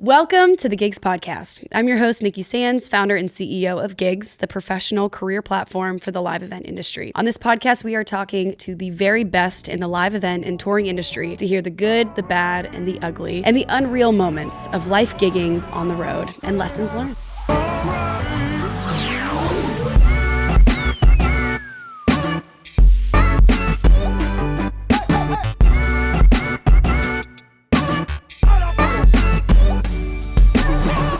Welcome to the Gigs Podcast. I'm your host, Nikki Sands, founder and CEO of Gigs, the professional career platform for the live event industry. On this podcast, we are talking to the very best in the live event and touring industry to hear the good, the bad, and the ugly, and the unreal moments of life gigging on the road and lessons learned.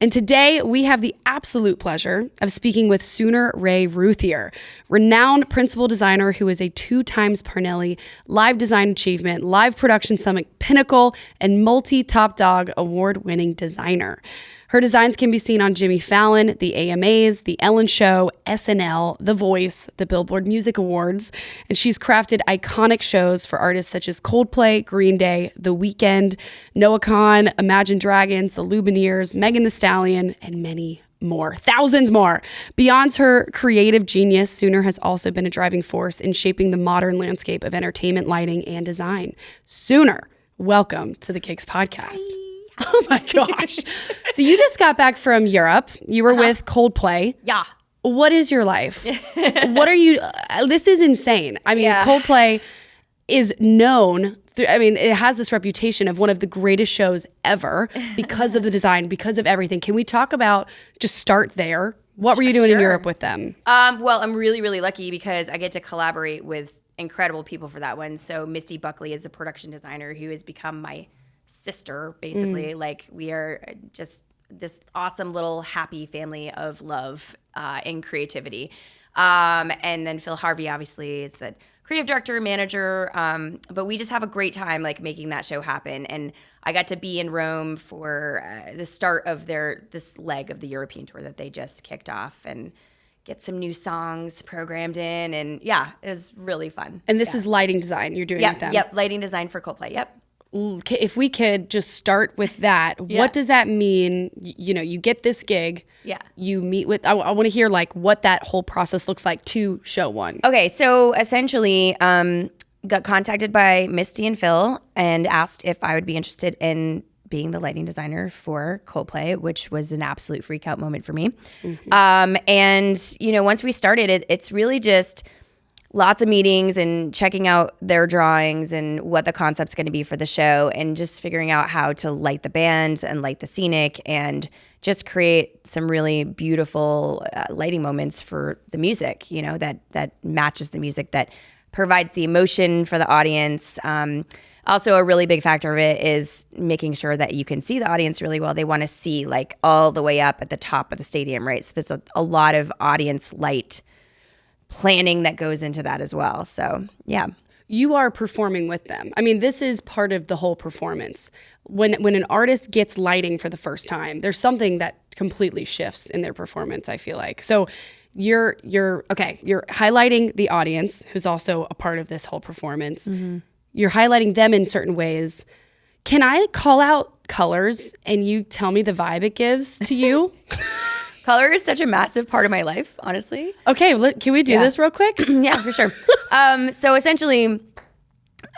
And today we have the absolute pleasure of speaking with Sooner Rae Routhier, renowned principal designer who is a 2-time Parnelli Live Design Achievement, Live Production Summit Pinnacle, and multi-Top Dog award-winning designer. Her designs can be seen on Jimmy Fallon, the AMAs, The Ellen Show, SNL, The Voice, the Billboard Music Awards, and she's crafted iconic shows for artists such as Coldplay, Green Day, The Weeknd, Noah Kahan, Imagine Dragons, the Lumineers, Megan Thee Stallion, and many more, thousands more. Beyond her creative genius, Sooner has also been a driving force in shaping the modern landscape of entertainment, lighting, and design. Sooner, welcome to the Gigs Podcast. Oh my gosh. So you just got back from Europe. You were with Coldplay. Yeah. What is your life? What are you, this is insane. I mean, Coldplay is known, it has this reputation of one of the greatest shows ever because of the design, because of everything. Can we talk about, just start there? What were you doing in Europe with them? Well, I'm really, really lucky because I get to collaborate with incredible people for that one. So Misty Buckley is a production designer who has become my sister, basically. Like, we are just this awesome little happy family of love and creativity. And then Phil Harvey, obviously, is the creative director and manager. But we just have a great time, like, making that show happen. And I got to be in Rome for the start of this leg of the European tour that they just kicked off, and get some new songs programmed in. And yeah, it was really fun. And this is lighting design you're doing with them? Yep, lighting design for Coldplay, yep. If we could just start with that, what does that mean? You know, you get this gig, you meet with, I want to hear like what that whole process looks like to show one. Okay, so essentially got contacted by Misty and Phil and asked if I would be interested in being the lighting designer for Coldplay, which was an absolute freak out moment for me. And, you know, once we started, it's really just lots of meetings and checking out their drawings and what the concept's going to be for the show, and just figuring out how to light the band and light the scenic and just create some really beautiful lighting moments for the music, you know, that matches the music, that provides the emotion for the audience. Also, a really big factor of it is making sure that you can see the audience really well. They want to see like all the way up at the top of the stadium, right? So there's a lot of audience light planning that goes into that as well. So, yeah. You are performing with them. I mean, this is part of the whole performance. When an artist gets lighting for the first time, there's something that completely shifts in their performance, I feel like. So you're highlighting the audience, who's also a part of this whole performance. You're highlighting them in certain ways. Can I call out colors and you tell me the vibe it gives to you? Color is such a massive part of my life, honestly. Okay, can we do this real quick? Yeah, for sure. So essentially,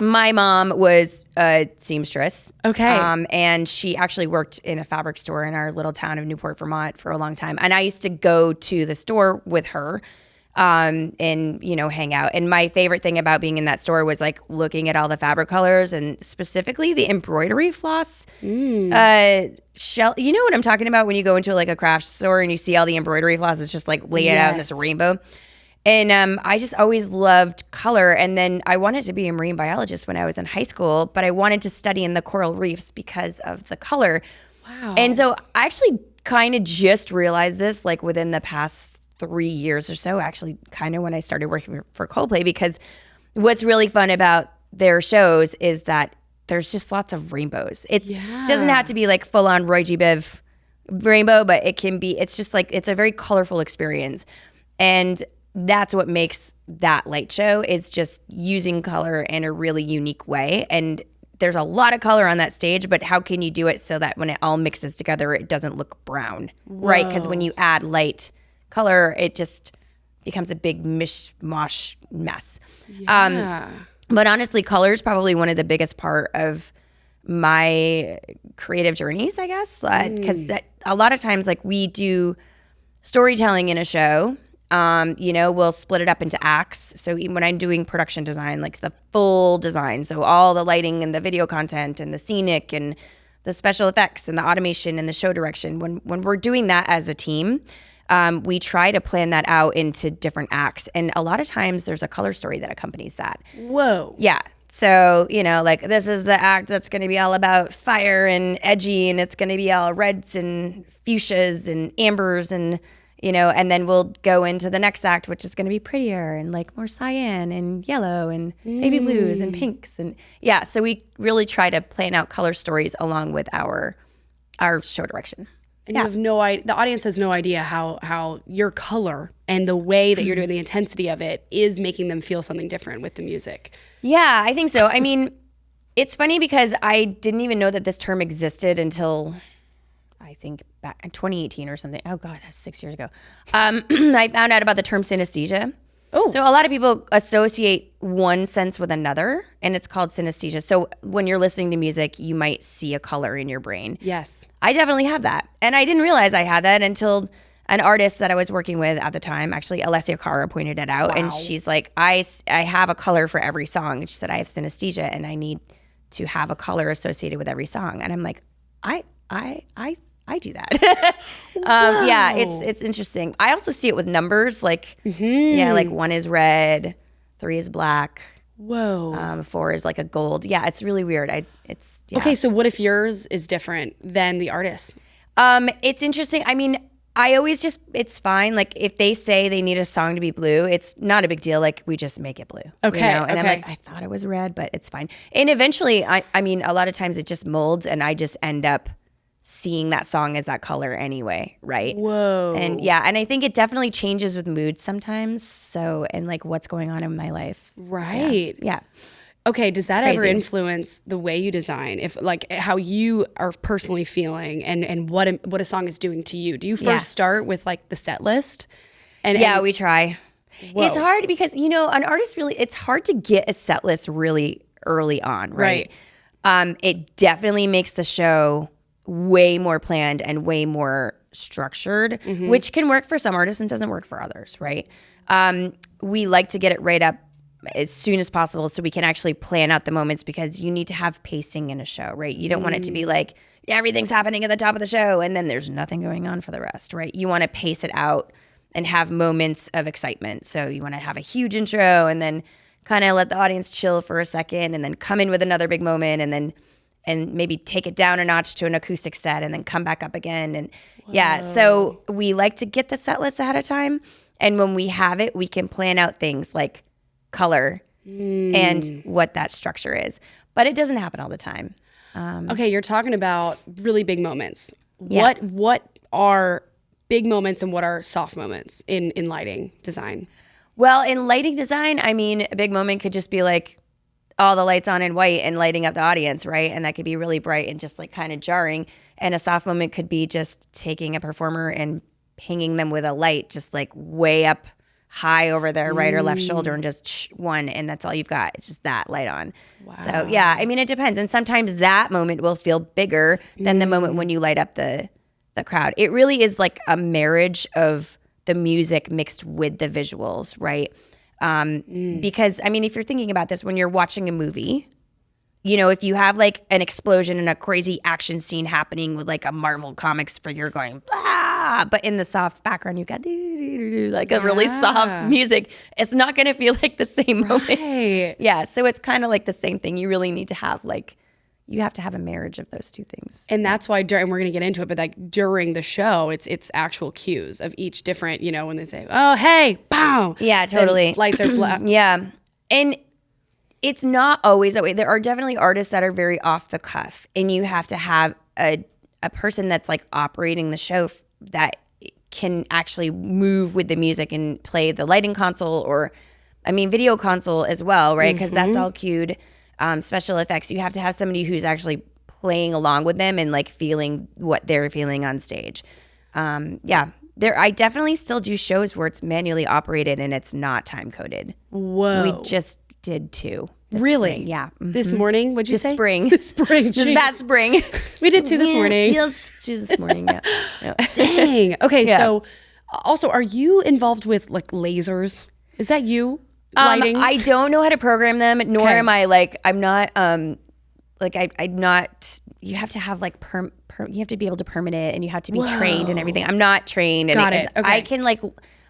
my mom was a seamstress. Okay. And she actually worked in a fabric store in our little town of Newport, Vermont for a long time. And I used to go to the store with her and, you know, hang out. And my favorite thing about being in that store was like looking at all the fabric colors, and specifically the embroidery floss. Shell, you know what I'm talking about when you go into like a craft store and you see all the embroidery floss. It's just like laid out in this rainbow. And I just always loved color. And then I wanted to be a marine biologist when I was in high school, but I wanted to study in the coral reefs because of the color. Wow. And so I actually kind of just realized this like within the past 3 years or so, actually kind of when I started working for Coldplay, because what's really fun about their shows is that there's just lots of rainbows. It doesn't have to be like full on Roy G. Biv rainbow, but it can be, it's just like, it's a very colorful experience. And that's what makes that light show, is just using color in a really unique way. And there's a lot of color on that stage, but how can you do it so that when it all mixes together, it doesn't look brown, right? Because when you add light color, it just becomes a big mishmash mess. But honestly, color is probably one of the biggest part of my creative journeys, I guess, because a lot of times like we do storytelling in a show. We'll split it up into acts. So even when I'm doing production design, like the full design, so all the lighting and the video content and the scenic and the special effects and the automation and the show direction, when we're doing that as a team, we try to plan that out into different acts. And a lot of times there's a color story that accompanies that. Whoa. Yeah. So, like this is the act that's going to be all about fire and edgy, and it's going to be all reds and fuchsias and ambers and, and then we'll go into the next act, which is going to be prettier and like more cyan and yellow and baby blues and pinks. And yeah, so we really try to plan out color stories along with our show direction. And you have no idea, the audience has no idea how your color and the way that you're doing the intensity of it is making them feel something different with the music. Yeah, I think so. I mean, it's funny because I didn't even know that this term existed until I think back in 2018 or something. Oh God, that's 6 years ago. I found out about the term synesthesia. Oh. So a lot of people associate one sense with another, and it's called synesthesia. So when you're listening to music, you might see a color in your brain. Yes. I definitely have that. And I didn't realize I had that until an artist that I was working with at the time, actually Alessia Cara, pointed it out. Wow. And she's like, I have a color for every song. And she said, I have synesthesia and I need to have a color associated with every song. And I'm like, I do that. Yeah, it's interesting. I also see it with numbers, like like 1 is red, 3 is black. Whoa. 4 is like a gold. Yeah, it's really weird. Okay, so what if yours is different than the artist's? It's interesting. I mean, I always it's fine. Like if they say they need a song to be blue, it's not a big deal. Like we just make it blue. Okay. And I'm like, I thought it was red, but it's fine. And eventually, I mean, a lot of times it just molds and I just end up seeing that song as that color anyway, right? Whoa. And yeah, and I think it definitely changes with mood sometimes. So, and like what's going on in my life. Right. Yeah. Okay, does that ever influence the way you design? If like how you are personally feeling and what a song is doing to you? Do you first start with like the set list? And we try. Whoa. It's hard because, an artist it's hard to get a set list really early on, right? It definitely makes the show way more planned and way more structured, which can work for some artists and doesn't work for others, right? We like to get it right up as soon as possible so we can actually plan out the moments because you need to have pacing in a show, right? You don't want it to be like everything's happening at the top of the show and then there's nothing going on for the rest, right? You want to pace it out and have moments of excitement. So you want to have a huge intro and then kind of let the audience chill for a second and then come in with another big moment and maybe take it down a notch to an acoustic set and then come back up again. And so we like to get the set list ahead of time. And when we have it, we can plan out things like color and what that structure is. But it doesn't happen all the time. Okay, you're talking about really big moments. Yeah. What are big moments and what are soft moments in lighting design? Well, in lighting design, I mean, a big moment could just be like all the lights on in white and lighting up the audience, right? And that could be really bright and just like kind of jarring. And a soft moment could be just taking a performer and pinging them with a light just like way up high over their right or left shoulder and just one, and that's all you've got. It's just that light on. Wow. So yeah, I mean, it depends. And sometimes that moment will feel bigger than the moment when you light up the crowd. It really is like a marriage of the music mixed with the visuals, right? Because I mean, if you're thinking about this, when you're watching a movie, if you have like an explosion and a crazy action scene happening with like a Marvel Comics figure going, blah, but in the soft background, you've got like a really soft music. It's not going to feel like the same moment. Yeah. So it's kind of like the same thing. You really need to have you have to have a marriage of those two things. And that's why we're going to get into it, but like during the show, it's actual cues of each different, when they say, oh, hey, bow. Yeah, totally. Lights are black. Yeah. And it's not always that way. There are definitely artists that are very off the cuff, and you have to have a person that's like operating the show that can actually move with the music and play the lighting console or, video console as well, right? Because that's all cued. Special effects, you have to have somebody who's actually playing along with them and like feeling what they're feeling on stage. I definitely still do shows where it's manually operated and it's not time coded. Whoa. We just did too. Really? Spring. Yeah. This morning, what'd you say? Spring. This spring. This Jeez. past spring. We did 2 this morning. Yeah, let's do this morning. Yeah. No. Dang. Okay, Yeah. so also, are you involved with like lasers? Is that you? Lighting? I don't know how to program them, nor Okay. am I like, I'm not, like I'm not, you have to have like, you have to be able to permit it and you have to be trained and everything. I'm not trained. Got it. Okay.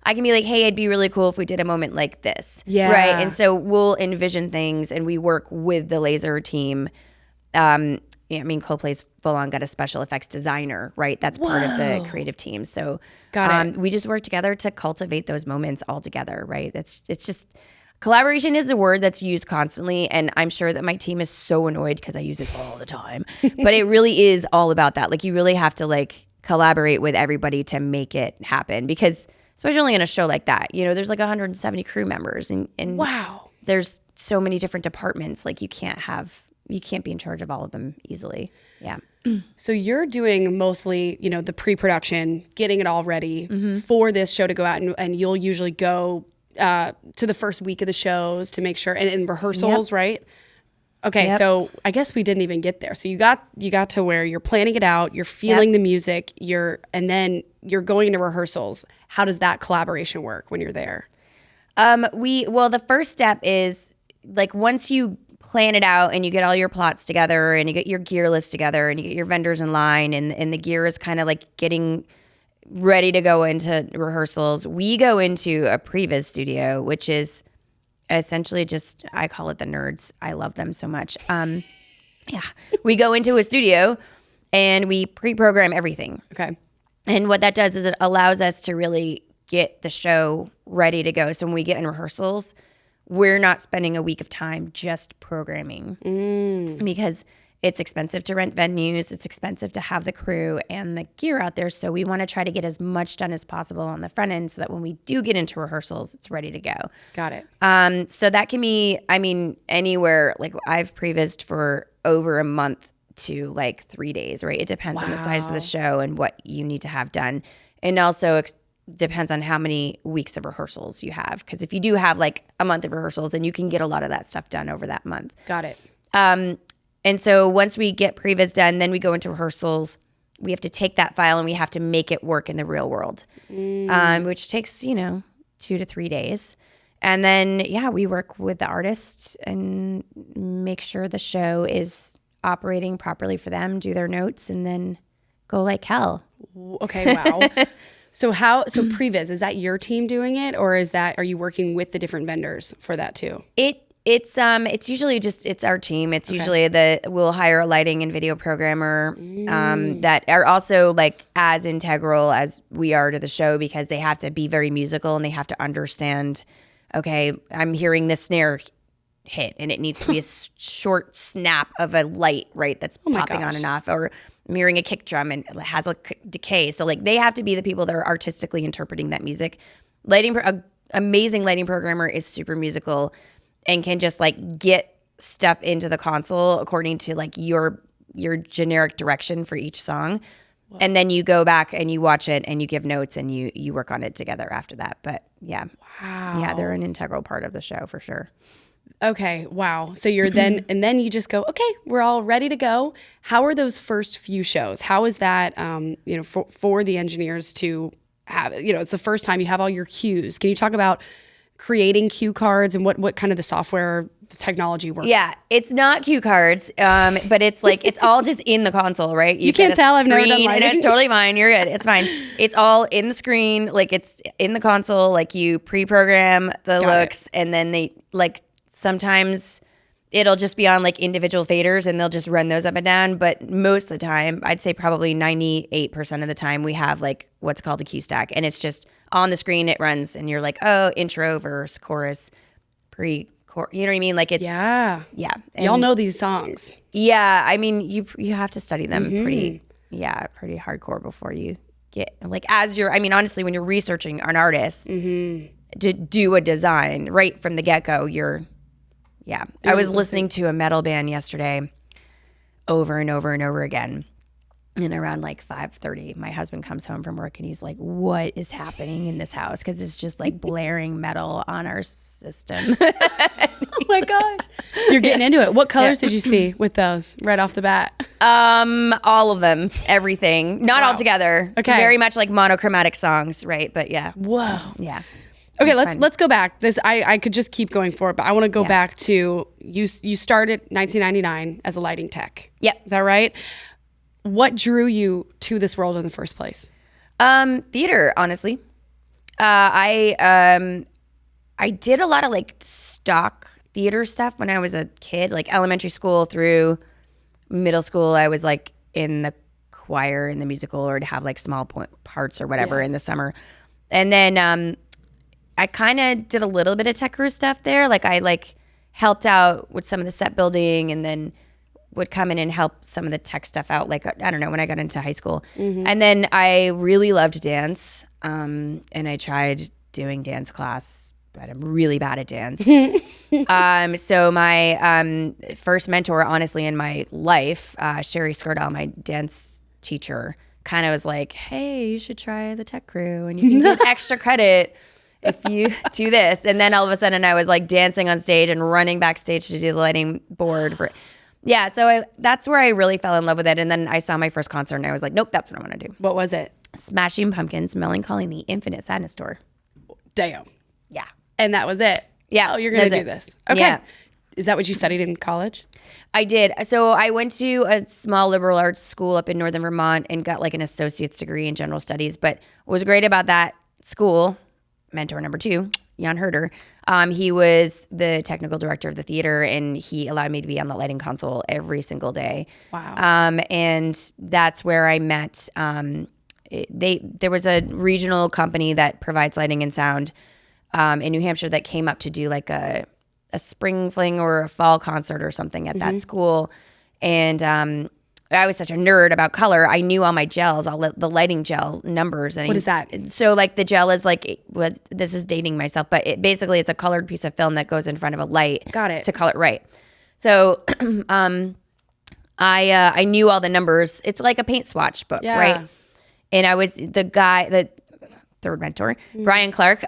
I can be like, hey, it'd be really cool if we did a moment like this. Yeah. Right. And so we'll envision things and we work with the laser team. Yeah, I mean, Coldplay's full on got a special effects designer, right? That's part of the creative team. So Got it. we just work together to cultivate those moments all together, right? It's just collaboration is a word that's used constantly, and I'm sure that my team is so annoyed because I use it all the time. But it really is all about that. Like you really have to like collaborate with everybody to make it happen because especially in a show like that, you know, there's like 170 crew members and Wow. there's so many different departments. Like you can't be in charge of all of them easily. Yeah. So you're doing mostly, you know, the pre-production, getting it all ready for this show to go out, and you'll usually go to the first week of the shows to make sure, and rehearsals, right? Okay, Yep. so I guess we didn't even get there. So you got to where you're planning it out, you're feeling the music, and then you're going into rehearsals. How does that collaboration work when you're there? The first step is like once you plan it out and you get all your plots together and you get your gear list together and you get your vendors in line and the gear is kind of like getting ready to go into rehearsals, we go into a previs studio, which is essentially just, I call it the nerds. I love them so much. We go into a studio and we pre-program everything. Okay. And what that does is it allows us to really get the show ready to go. So when we get in rehearsals, we're not spending a week of time just programming because it's expensive to rent venues. It's expensive to have the crew and the gear out there. So we want to try to get as much done as possible on the front end so that when we do get into rehearsals, it's ready to go. Got it. So that can be, I mean, anywhere. Like I've prevised for over a month to like 3 days, right? It depends on the size of the show and what you need to have done. And also depends on how many weeks of rehearsals you have. Because if you do have like a month of rehearsals, then you can get a lot of that stuff done over that month. Got it. And so once we get previs done, then we go into rehearsals. We have to take that file and we have to make it work in the real world, which takes, 2 to 3 days. And then, we work with the artists and make sure the show is operating properly for them, do their notes, and then go like hell. Okay, wow. So previs, is that your team doing it, or are you working with the different vendors for that too? It's usually just, it's our team. It's usually we'll hire a lighting and video programmer that are also like as integral as we are to the show because they have to be very musical and they have to understand, okay, I'm hearing this snare hit and it needs to be a short snap of a light, right? That's popping on and off, or I'm hearing a kick drum and it has a decay. So like they have to be the people that are artistically interpreting that music. Amazing lighting programmer is super musical and can just like get stuff into the console according to like your generic direction for each song. Whoa. And then you go back and you watch it and you give notes and you work on it together after that. But yeah. Wow. Yeah, they're an integral part of the show for sure. Okay, wow. So you're then you just go, okay, we're all ready to go. How are those first few shows? How is that, for the engineers to have, it's the first time you have all your cues. Can you talk about creating cue cards and what kind of the software, the technology works? Yeah, it's not cue cards, but it's like, it's all just in the console, right? You can't tell I've never done lighting. And it's totally fine. You're good. It's fine. It's all in the screen. Like it's in the console. Like you pre-program the looks and then they like, sometimes it'll just be on like individual faders and they'll just run those up and down. But most of the time, I'd say probably 98% of the time we have like what's called a cue stack. And it's just on the screen, it runs and you're like, oh, intro, verse, chorus, pre-chorus. You know what I mean? Like it's... Yeah. Yeah. Y'all know these songs. Yeah. I mean, you have to study them pretty hardcore before you get like honestly, when you're researching an artist to do a design right from the get-go, I was listening to a metal band yesterday over and over and over again. And around like 5:30, my husband comes home from work and he's like, what is happening in this house? Because it's just like blaring metal on our system. my gosh. You're getting into it. What colors did you see with those right off the bat? All of them, everything. Not all together. Okay. Very much like monochromatic songs, right? But yeah. Whoa. Yeah. Okay, let's go back. I could just keep going forward, but I want to go back to you started 1999 as a lighting tech. Yep. Is that right? What drew you to this world in the first place? Theater, honestly. I did a lot of like stock theater stuff when I was a kid, like elementary school through middle school. I was like in the choir in the musical, or to have like small parts or whatever in the summer. And then I kind of did a little bit of tech crew stuff there. Like I like helped out with some of the set building, and then would come in and help some of the tech stuff out. Like, I don't know, when I got into high school. And then I really loved dance. And I tried doing dance class, but I'm really bad at dance. So my first mentor, honestly, in my life, Sherry Skordal, my dance teacher, kind of was like, hey, you should try the tech crew and you can get extra credit if you do this. And then all of a sudden I was like dancing on stage and running backstage to do the lighting board for so that's where I really fell in love with it. And then I saw my first concert and I was like, nope, that's what I want to do. What was it? Smashing Pumpkins, Melancholy in the Infinite Sadness Tour. Damn. Yeah. And that was it? Yeah. Oh, you're going to do this. Okay. Yeah. Is that what you studied in college? I did. So I went to a small liberal arts school up in northern Vermont and got like an associate's degree in general studies. But what was great about that school, mentor number 2, Jan Herder, he was the technical director of the theater, and he allowed me to be on the lighting console every single day. Wow. And that's where I met, there was a regional company that provides lighting and sound in New Hampshire that came up to do like a spring fling or a fall concert or something at that school. And I was such a nerd about color. I knew all my gels, all the lighting gel numbers. And what is that? So like the gel is like, this is dating myself, but it's a colored piece of film that goes in front of a light. Got it. To color it right. So I knew all the numbers. It's like a paint swatch book, right? And I was the third mentor, Brian Clark.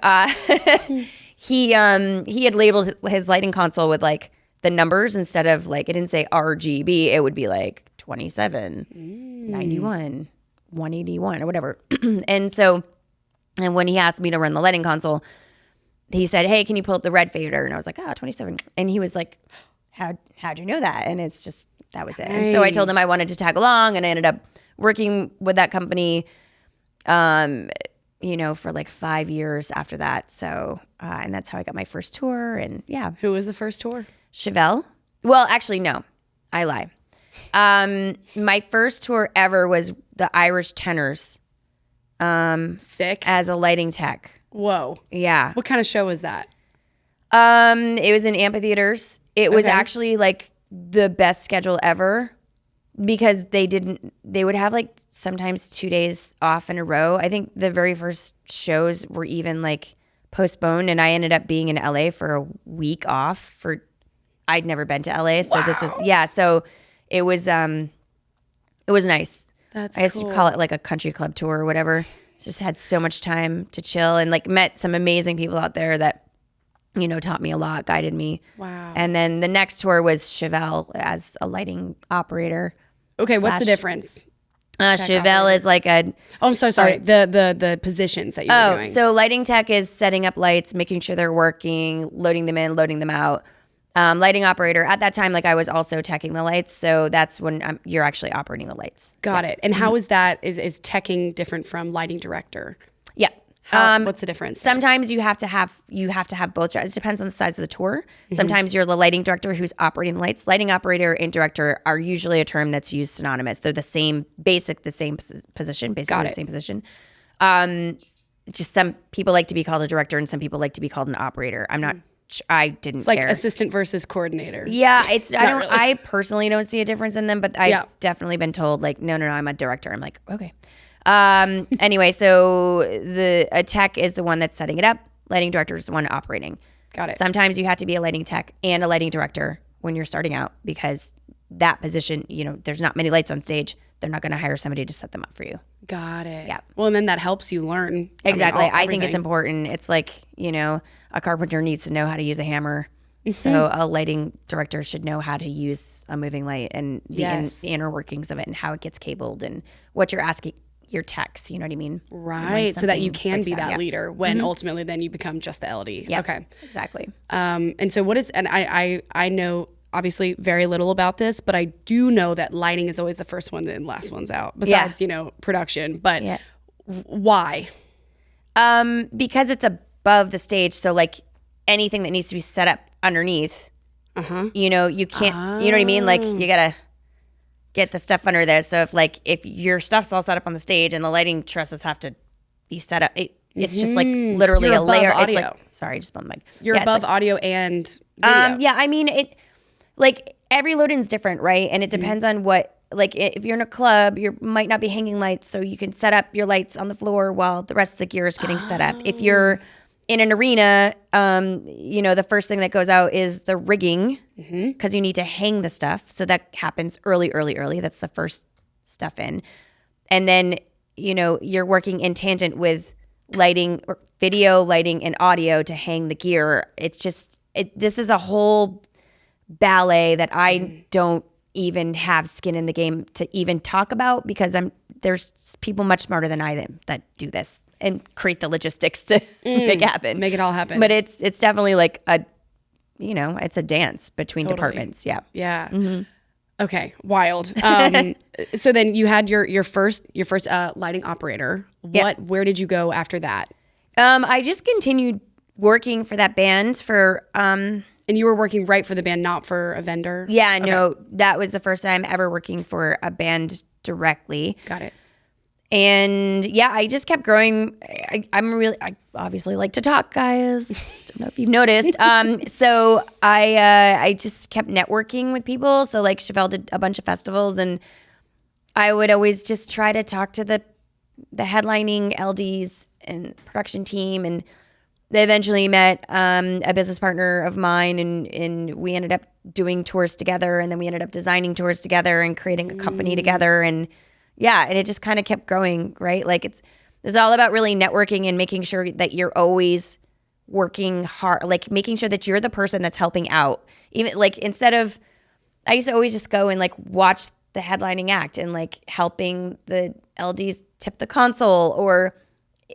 He had labeled his lighting console with like the numbers instead of like, it didn't say RGB. It would be like 27, 91, 181 or whatever. And when he asked me to run the lighting console, he said, hey, can you pull up the red fader? And I was like, 27. And he was like, how'd you know that? And it's just, that was it. Nice. And so I told him I wanted to tag along, and I ended up working with that company, for like 5 years after that. So, and that's how I got my first tour. And yeah. Who was the first tour? Chevelle. Well, actually, no, I lie. My first tour ever was the Irish Tenors. Sick. As a lighting tech. Whoa. Yeah. What kind of show was that? It was in amphitheaters. It was actually like the best schedule ever, because they would have like sometimes 2 days off in a row. I think the very first shows were even like postponed, and I ended up being in LA for a week off I'd never been to LA. So this was, so it was nice. That's I used to call it like a country club tour or whatever. Just had so much time to chill, and like met some amazing people out there that, taught me a lot, guided me. Wow. And then the next tour was Chevelle as a lighting operator. Okay, what's the difference? Chevelle is like a... Oh, I'm so sorry. The positions that you were doing. So lighting tech is setting up lights, making sure they're working, loading them in, loading them out. Lighting operator, at that time, like I was also teching the lights. So that's when you're actually operating the lights. Got it. And how is that, is teching different from lighting director? Yeah. What's the difference? Sometimes you have to have both jobs. It depends on the size of the tour. Sometimes you're the lighting director who's operating the lights. Lighting operator and director are usually a term that's used synonymous. They're the same position, basically the same position. Just some people like to be called a director, and some people like to be called an operator. I didn't it's like care. Assistant versus coordinator. Yeah, it's Really. I personally don't see a difference in them, but I've definitely been told like, no, I'm a director. I'm like, okay. Anyway, so a tech is the one that's setting it up. Lighting director is the one operating. Got it. Sometimes you have to be a lighting tech and a lighting director when you're starting out, because that position, there's not many lights on stage. They're not going to hire somebody to set them up for you. Got it. Yeah. Well, and then that helps you learn. Exactly. I think it's important. It's like, a carpenter needs to know how to use a hammer. So a lighting director should know how to use a moving light and the inner workings of it and how it gets cabled and what you're asking your techs, you know what I mean? Right, so that you can be that leader when ultimately then you become just the LD. Yeah, okay. Exactly. And so what is, and I know obviously very little about this, but I do know that lighting is always the first one and last one's out, besides, production. But why? Because it's above the stage, so like anything that needs to be set up underneath, you can't, you know what I mean? Like you gotta get the stuff under there. So if your stuff's all set up on the stage and the lighting trusses have to be set up, it's just like literally You're a layer. audio. It's like, sorry, I just bumped the mic. You're above audio and video. I mean, it like every load-in's different, right? And it depends on what, like if you're in a club, you might not be hanging lights, so you can set up your lights on the floor while the rest of the gear is getting set up. If you're in an arena, the first thing that goes out is the rigging because you need to hang the stuff. So that happens early. That's the first stuff in. And then, you're working in tangent with lighting or video, lighting, and audio to hang the gear. It's just, this is a whole ballet that I don't even have skin in the game to even talk about because there's people much smarter than I am that do this and create the logistics to make it all happen. But it's definitely like it's a dance between departments. Yeah. Yeah. Okay. Wild. So then you had your first lighting operator. Where did you go after that? I just continued working for that band for, and you were working right for the band, not for a vendor? Yeah, okay. No, that was the first time ever working for a band directly. Got it. And I just kept growing. I obviously like to talk, guys. Don't know if you've noticed. So I just kept networking with people. So like Chevelle did a bunch of festivals and I would always just try to talk to the headlining LDs and production team. And they eventually met a business partner of mine and we ended up doing tours together. And then we ended up designing tours together and creating a company together. And and it just kind of kept growing, right? Like it's all about really networking and making sure that you're always working hard, like making sure that you're the person that's helping out. Even like I used to always just go and like watch the headlining act and like helping the LDs tip the console or,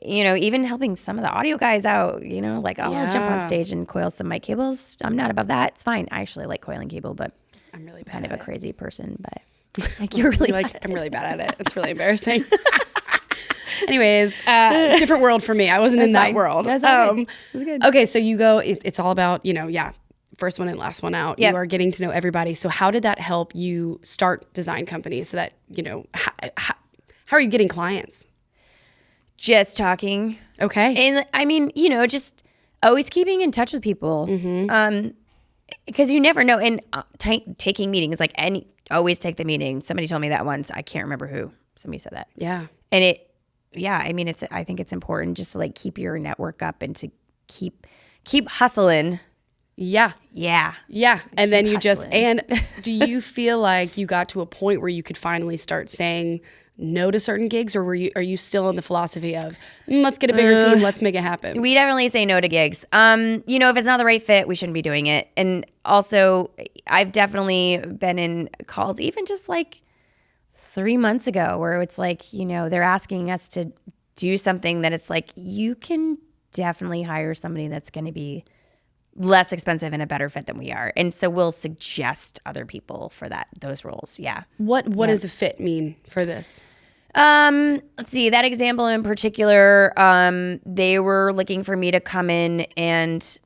even helping some of the audio guys out, like I'll jump on stage and coil some mic cables. I'm not above that. It's fine. I actually like coiling cable, but I'm really kind of a crazy person, but like you're really I'm really bad at it. It's really embarrassing. Anyways, different world for me. I wasn't in that world. That's good. Okay, so you go. It's all about first one in, last one out. Yep. You are getting to know everybody. So how did that help you start design companies? So that how are you getting clients? Just talking. Okay. And I mean, just always keeping in touch with people. Because you never know. And taking meetings, always take the meeting. Somebody told me that once. I can't remember who. Somebody said that. Yeah. And I mean, I think it's important just to like keep your network up and to keep hustling. Yeah. Yeah. Yeah. And then and do you feel like you got to a point where you could finally start saying no to certain gigs, or are you still in the philosophy of let's get a bigger team, let's make it happen? We definitely say no to gigs. If it's not the right fit, we shouldn't be doing it. And also I've definitely been in calls even just like 3 months ago where it's like, they're asking us to do something that it's like, you can definitely hire somebody that's going to be less expensive and a better fit than we are. And so we'll suggest other people for those roles. Yeah. What does a fit mean for this? Let's see, that example in particular, they were looking for me to come in and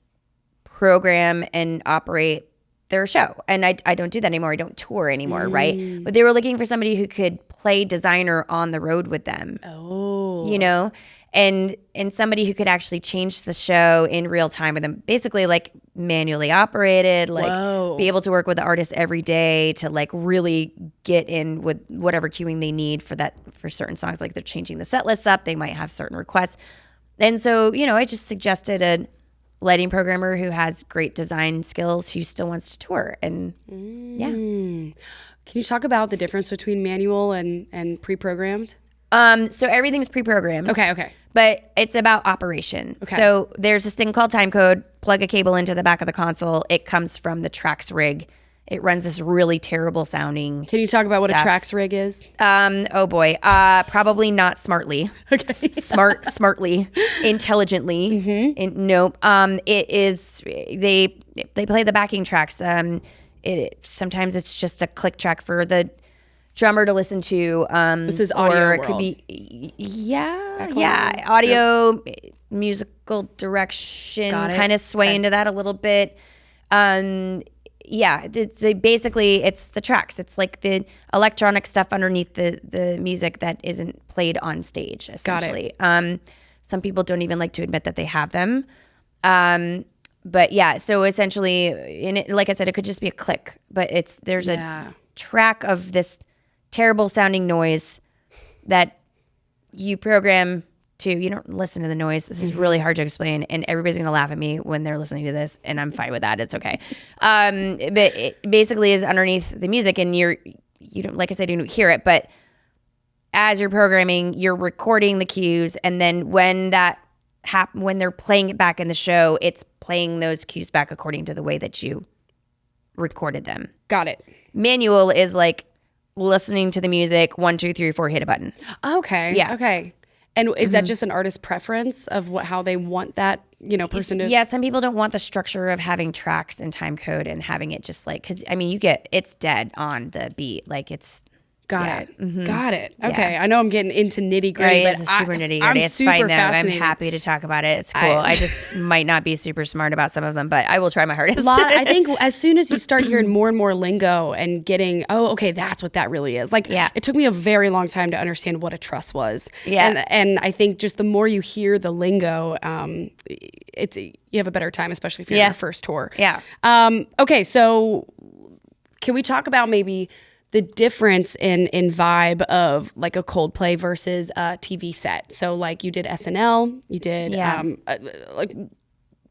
program and operate their show. And I don't do that anymore. I don't tour anymore, right? But they were looking for somebody who could play designer on the road with them. Oh. And somebody who could actually change the show in real time with them, basically like manually operated, like be able to work with the artist every day to like really get in with whatever cueing they need for certain songs. Like they're changing the set lists up, they might have certain requests. And so, I just suggested a lighting programmer who has great design skills who still wants to tour. And yeah. Can you talk about the difference between manual and pre-programmed? So everything's pre-programmed. Okay. But it's about operation. Okay. So there's this thing called time code. Plug a cable into the back of the console. It comes from the Trax rig. It runs this really terrible sounding. Can you talk about what a stuff. Trax rig is? Oh boy. Probably not smartly. Okay. Smartly, intelligently. Nope. It is. They play the backing tracks. Sometimes it's just a click track for the drummer to listen to. This is audio or it world. could be audio, musical direction, Got it. kind of sway into that a little bit. It's basically it's the tracks. It's like the electronic stuff underneath the music that isn't played on stage, essentially. Some people don't even like to admit that they have them. But yeah, so essentially, like I said, it could just be a click, but there's a track of this terrible sounding noise that you program to. You don't listen to the noise. This is really hard to explain, and everybody's gonna laugh at me when they're listening to this, and I'm fine with that. It's okay. But it basically is underneath the music, and you don't, like I said, you don't hear it, but as you're programming, you're recording the cues, and then when they're playing it back in the show, it's playing those cues back according to the way that you recorded them. Got it. Manual is like listening to the music, 1, 2, 3, 4, hit a button. Okay. Yeah. Okay. And is that just an artist's preference of how they want that, person to? Yeah, some people don't want the structure of having tracks and time code and having it just like, because it's dead on the beat. Like it's. Got it. Okay. I know I'm getting into nitty gritty, Right, but it's super nitty I'm gritty. It's super fine though. I'm fascinated. happy to talk about it. It's cool. I just might not be super smart about some of them, but I will try my hardest. I think as soon as you start hearing more and more lingo and getting, okay, that's what that really is. Like, it took me a very long time to understand what a truss was. Yeah. And I think just the more you hear the lingo, you have a better time, especially if you're on your first tour. Yeah. Okay, so can we talk about maybe the difference in vibe of like a Coldplay versus a TV set? So like you did SNL, you did like,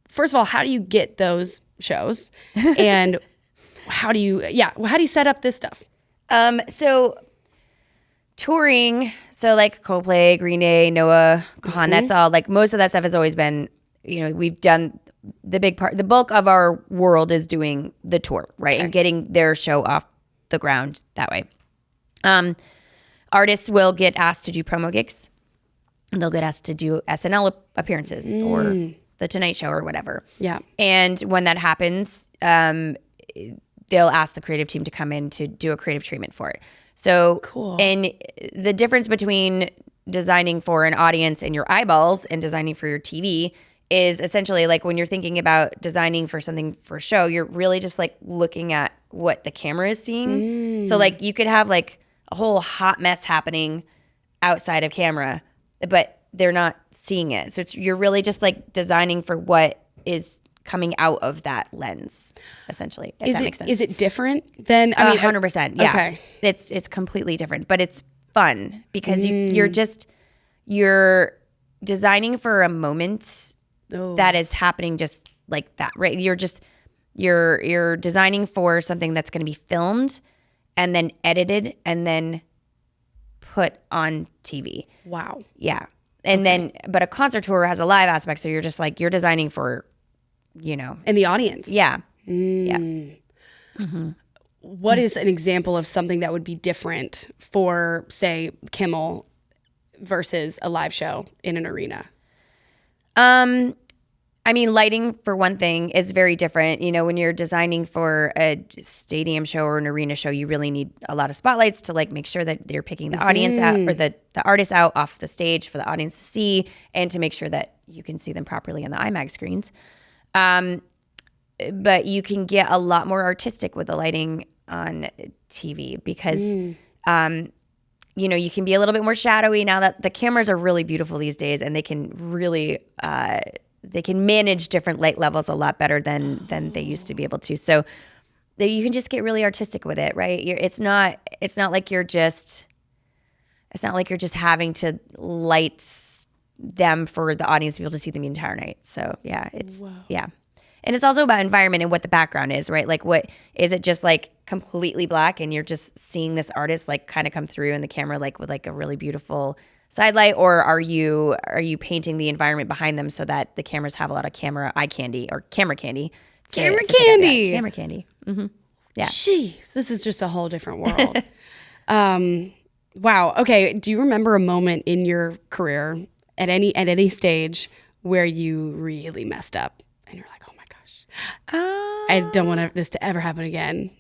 first of all, how do you get those shows, and how do you set up this stuff? So touring, so like Coldplay, Green Day, Noah, Kahan, that's all. Like most of that stuff has always been, we've done the bulk of our world is doing the tour, right, and getting their show off the ground that way. Artists will get asked to do promo gigs, and they'll get asked to do SNL appearances or the Tonight Show or whatever. Yeah. And when that happens, they'll ask the creative team to come in to do a creative treatment for it. So cool. And the difference between designing for an audience and your eyeballs and designing for your TV is essentially like when you're thinking about designing for something for a show, you're really just like looking at what the camera is seeing. So like you could have like a whole hot mess happening outside of camera, but they're not seeing it. So you're really just like designing for what is coming out of that lens, essentially. If that makes sense. Is it different than? 100%. Yeah. Okay. It's completely different, but it's fun because you're designing for a moment that is happening just like that, right? You're designing for something that's going to be filmed and then edited and then put on TV. Wow. Yeah. And then, but a concert tour has a live aspect. So you're just like, you're designing for, and the audience. Yeah. Yeah. What is an example of something that would be different for, say, Kimmel versus a live show in an arena? Lighting for one thing is very different. When you're designing for a stadium show or an arena show, you really need a lot of spotlights to like make sure that they're picking the audience out or the artists out off the stage for the audience to see, and to make sure that you can see them properly on the IMAX screens. But you can get a lot more artistic with the lighting on TV because, you can be a little bit more shadowy now that the cameras are really beautiful these days, and they can really, they can manage different light levels a lot better than they used to be able to. So you can just get really artistic with it, right? It's not like you're just having to light them for the audience to be able to see them the entire night. So yeah, and it's also about environment and what the background is, right? Like, what is it? Just like completely black, and you're just seeing this artist like kind of come through in the camera, like with like a really beautiful side light, or are you painting the environment behind them so that the cameras have a lot of camera candy. Camera candy. Yeah, camera candy. Mm-hmm. Yeah. Jeez, this is just a whole different world. Wow. Okay. Do you remember a moment in your career at any stage where you really messed up and you're like, oh my gosh, I don't want this to ever happen again?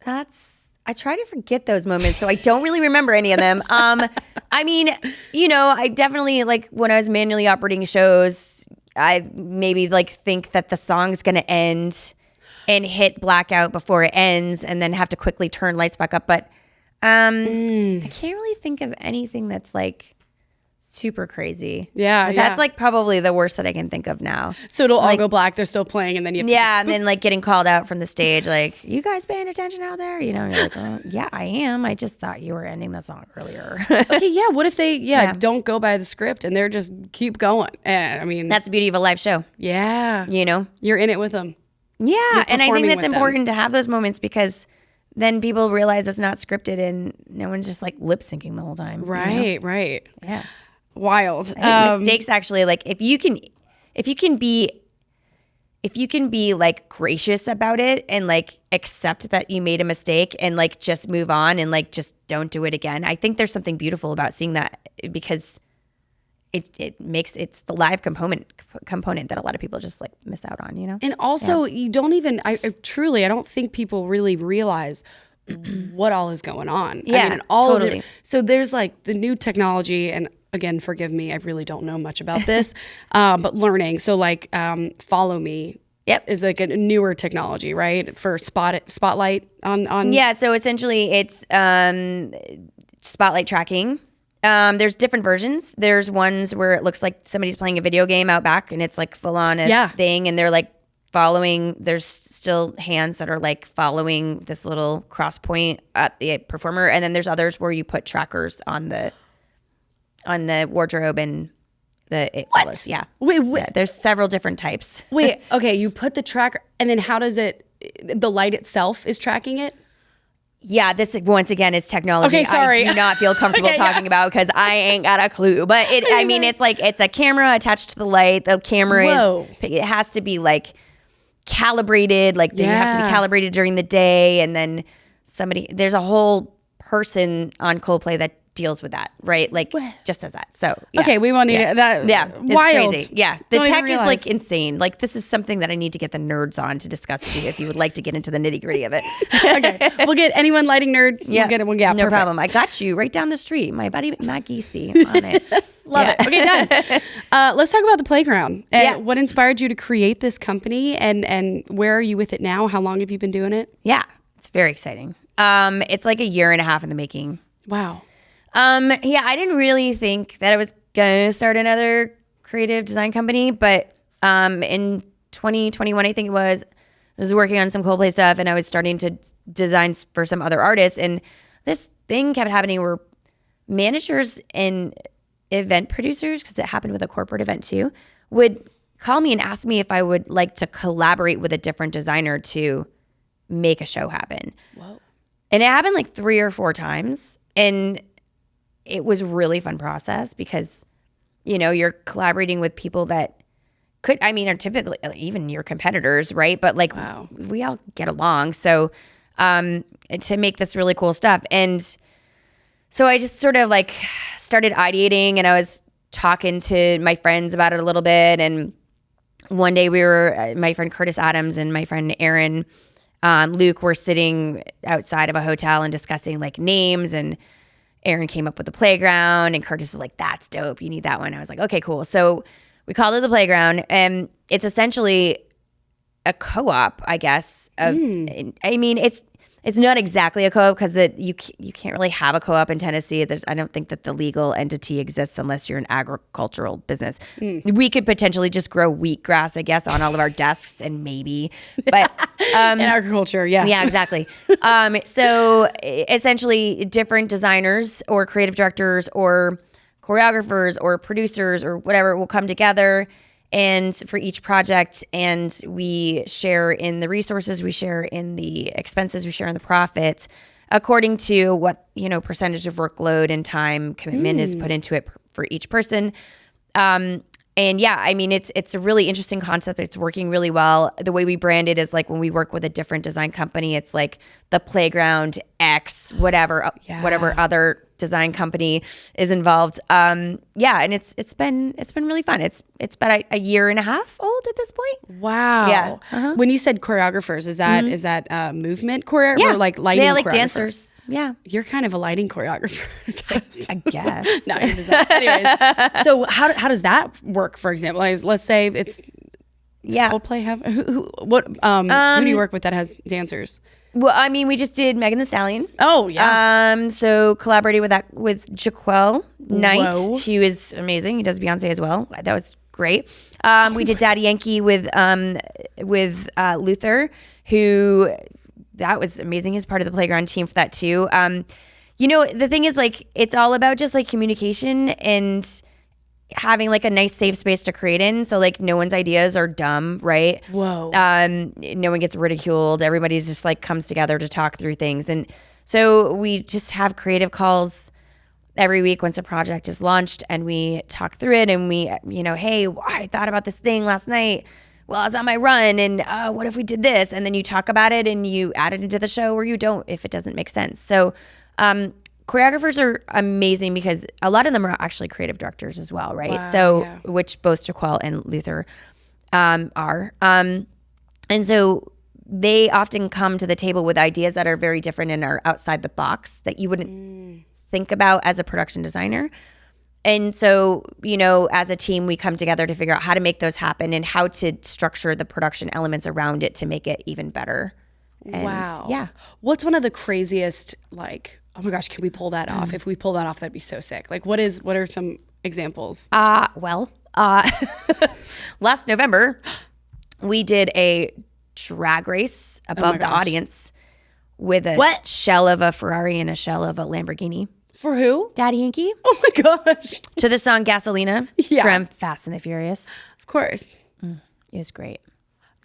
I try to forget those moments, so I don't really remember any of them. I mean, I definitely, like, when I was manually operating shows, I maybe like think that the song's gonna end and hit blackout before it ends, and then have to quickly turn lights back up. But I can't really think of anything that's like super crazy. Yeah, That's like probably the worst that I can think of now. So it'll all go black. They're still playing, and then you have to and then like getting called out from the stage, like, you guys paying attention out there? You're like, oh, yeah, I am. I just thought you were ending the song earlier. Okay, yeah. What if they don't go by the script and they're just keep going? I mean, that's the beauty of a live show. Yeah, you're in it with them. Yeah, and I think that's important to have those moments, because then people realize it's not scripted and no one's just like lip syncing the whole time. Right, right. Yeah. Wild. I think mistakes actually, like, if you can be like gracious about it and like accept that you made a mistake and like just move on and like just don't do it again. I think there's something beautiful about seeing that, because it's the live component that a lot of people just like miss out on, And also you don't even, I don't think people really realize what all is going on. Yeah, I mean, totally. So there's like the new technology, and again, forgive me, I really don't know much about this, but learning. So like Follow Me is like a newer technology, right? For spotlight on. Yeah, so essentially it's spotlight tracking. There's different versions. There's ones where it looks like somebody's playing a video game out back, and it's like full on thing, and they're like following. There's still hands that are like following this little cross point at the performer, and then there's others where you put trackers on the wardrobe and it follows. Yeah. Wait. Yeah, there's several different types. Wait. Okay. You put the tracker, and then how does the light itself is tracking it? Yeah, this once again is technology. Okay, sorry. I do not feel comfortable talking about, because I ain't got a clue. But it's like it's a camera attached to the light. The camera it has to be like calibrated. Like you have to be calibrated during the day, and then there's a whole person on Coldplay that deals with that, right? Like just as that. So okay, we won't need that. Yeah, it's wild. Crazy. Yeah, the tech is like insane. Like, this is something that I need to get the nerds on to discuss with you if you would like to get into the nitty gritty of it. Okay, we'll get anyone lighting nerd. Yeah, we'll get it. No perfect. Problem. I got you right down the street. My buddy Matt Giese on it. Love it. Okay, done. Let's talk about the playground. What inspired you to create this company, and where are you with it now? How long have you been doing it? Yeah, it's very exciting. It's like a year and a half in the making. Wow. I didn't really think that I was gonna start another creative design company, but in 2021, I think it was, I was working on some Coldplay stuff, and I was starting to design for some other artists, and this thing kept happening where managers and event producers, because it happened with a corporate event too, would call me and ask me if I would like to collaborate with a different designer to make a show happen. Whoa. And it happened like 3 or 4 times, and it was a really fun process, because, you're collaborating with people that are typically even your competitors, right? But like, we all get along. So to make this really cool stuff. And so I just sort of like started ideating, and I was talking to my friends about it a little bit. And one day my friend Curtis Adams and my friend Aaron Luke were sitting outside of a hotel and discussing like names, and Aaron came up with the playground, and Curtis was like, that's dope. You need that one. I was like, okay, cool. So we called it the playground, and it's essentially a co-op, I guess. It's not exactly a co-op, because you can't really have a co-op in Tennessee. I don't think that the legal entity exists unless you're an agricultural business. We could potentially just grow wheatgrass, I guess, on all of our desks, and maybe, but in agriculture, yeah, exactly. So essentially, different designers or creative directors or choreographers or producers or whatever will come together, and for each project, and we share in the resources, we share in the expenses, we share in the profits according to what, percentage of workload and time commitment is put into it for each person. And yeah, I mean, it's a really interesting concept. It's working really well. The way we brand it is like when we work with a different design company, it's like the Playground X, whatever other design company is involved. And it's been really fun. It's been a year and a half old at this point. Wow. Yeah. Uh-huh. When you said choreographers, is that movement choreographer or like lighting? Yeah, like choreographer? Dancers. Yeah. You're kind of a lighting choreographer. I guess. No, anyways. So how does that work? For example, let's say it's Coldplay have who do you work with that has dancers? Well, I mean, we just did Megan Thee Stallion. Oh yeah. So collaborated with Jaquel Knight. Whoa. He was amazing. He does Beyonce as well. That was great. We did Daddy Yankee with Luther, who that was amazing. He's part of the Playground team for that too. The thing is, like, it's all about just like communication and having like a nice safe space to create in. So like no one's ideas are dumb, right? Whoa. No one gets ridiculed. Everybody's just like comes together to talk through things. And so we just have creative calls every week once a project is launched, and we talk through it, and we, hey, I thought about this thing last night. Well, I was on my run, and what if we did this? And then you talk about it and you add it into the show, or you don't if it doesn't make sense. So choreographers are amazing because a lot of them are actually creative directors as well, right? Wow, so, yeah. which both Jaquel and Luther are. And so they often come to the table with ideas that are very different and are outside the box that you wouldn't think about as a production designer. And so, as a team, we come together to figure out how to make those happen and how to structure the production elements around it to make it even better. And wow. Yeah. What's one of the craziest, like, oh my gosh, can we pull that off? If we pull that off, that'd be so sick. Like, what are some examples? Last November, we did a drag race above the audience with a shell of a Ferrari and a shell of a Lamborghini. For who? Daddy Yankee. Oh my gosh. To the song Gasolina from Fast and the Furious. Of course. It was great.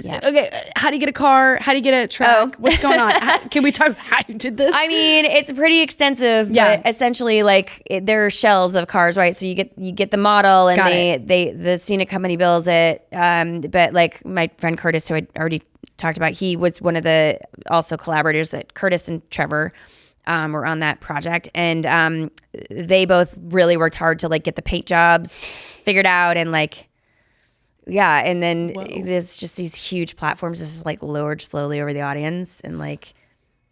Yeah. Okay, how do you get a car? How do you get a truck? What's going on? Can we talk about how you did this? I mean, it's pretty extensive, but essentially, like, there are shells of cars, right? So you get the model, and the scenic company builds it. But like my friend Curtis, who I already talked about, he was one of the also collaborators. That Curtis and Trevor were on that project, and they both really worked hard to like get the paint jobs figured out, and like. Yeah, and then there's just these huge platforms. This is like lowered slowly over the audience, and like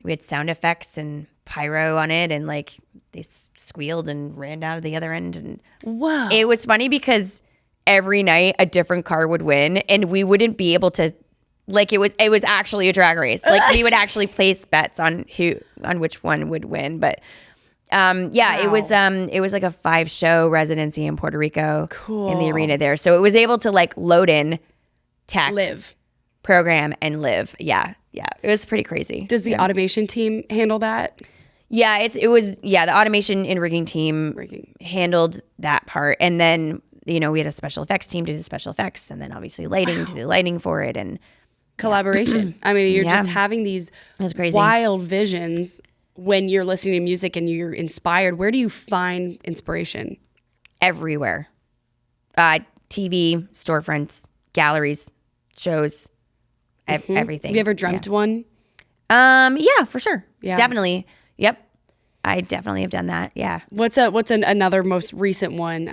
we had sound effects and pyro on it, and like they squealed and ran down to the other end. And whoa, it was funny because every night a different car would win, and we wouldn't be able to. Like it was actually a drag race. Like we would actually place bets on which one would win, but. Wow. It was like a 5-show residency in Puerto Rico in the arena there. So it was able to like load in tech, live, program, and live. Yeah. It was pretty crazy. Does the automation team handle that? Yeah, the automation and rigging team handled that part. And then, we had a special effects team to do the special effects, and then obviously lighting to do lighting for it, and collaboration. I mean, you're just having these wild visions. When you're listening to music and you're inspired, where do you find inspiration? Everywhere. TV, storefronts, galleries, shows, everything. Have you ever dreamt one? Yeah, for sure. Yeah. Definitely. Yep. I definitely have done that. Yeah. What's another most recent one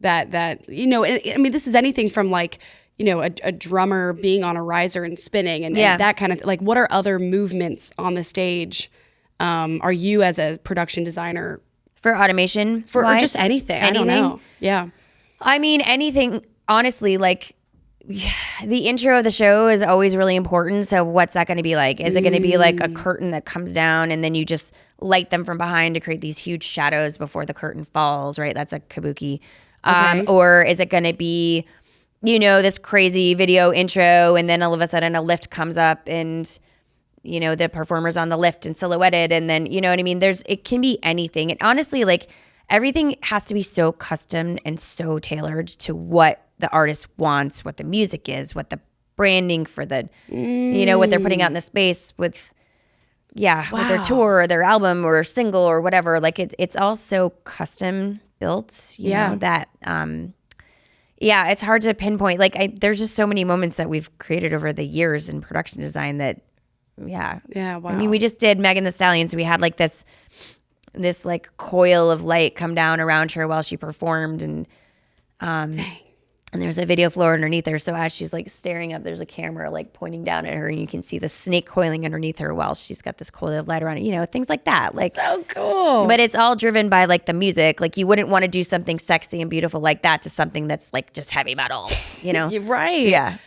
that I mean, this is anything from like, a drummer being on a riser and spinning and that kind of, like, what are other movements on the stage? Are you as a production designer for automation or just anything? I don't know. Yeah. I mean, anything, honestly, like the intro of the show is always really important. So what's that going to be like? Is it going to be like a curtain that comes down and then you just light them from behind to create these huge shadows before the curtain falls, right? That's a kabuki. Or is it going to be, this crazy video intro and then all of a sudden a lift comes up and the performer's on the lift and silhouetted, and then, you know what I mean? It can be anything. And honestly, like everything has to be so custom and so tailored to what the artist wants, what the music is, what the branding for the, what they're putting out in the space with their tour or their album or single or whatever. Like it's all so custom built, you know, that, it's hard to pinpoint. Like there's just so many moments that we've created over the years in production design that, wow. I mean, we just did Megan Thee Stallion. So we had like this like coil of light come down around her while she performed. And, and there's a video floor underneath her. So as she's like staring up, there's a camera like pointing down at her, and you can see the snake coiling underneath her while she's got this coil of light around her, you know, things like that. Like, so cool. But it's all driven by like the music. Like you wouldn't want to do something sexy and beautiful like that to something that's like just heavy metal, you know? You're right. Yeah.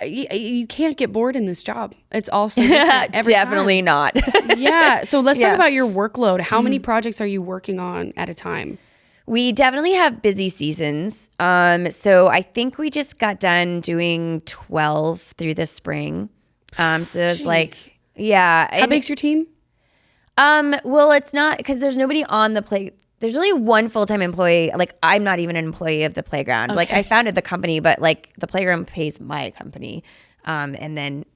You can't get bored in this job. It's also every definitely time. Not. Yeah. So let's talk about your workload. How many projects are you working on at a time? We definitely have busy seasons. So I think we just got done doing 12 through the spring. So it's like, How big's your team? Well, it's not, because there's nobody on the play. There's only one full-time employee. Like I'm not even an employee of the playground. Like I founded the company, but like the playground pays my company. And then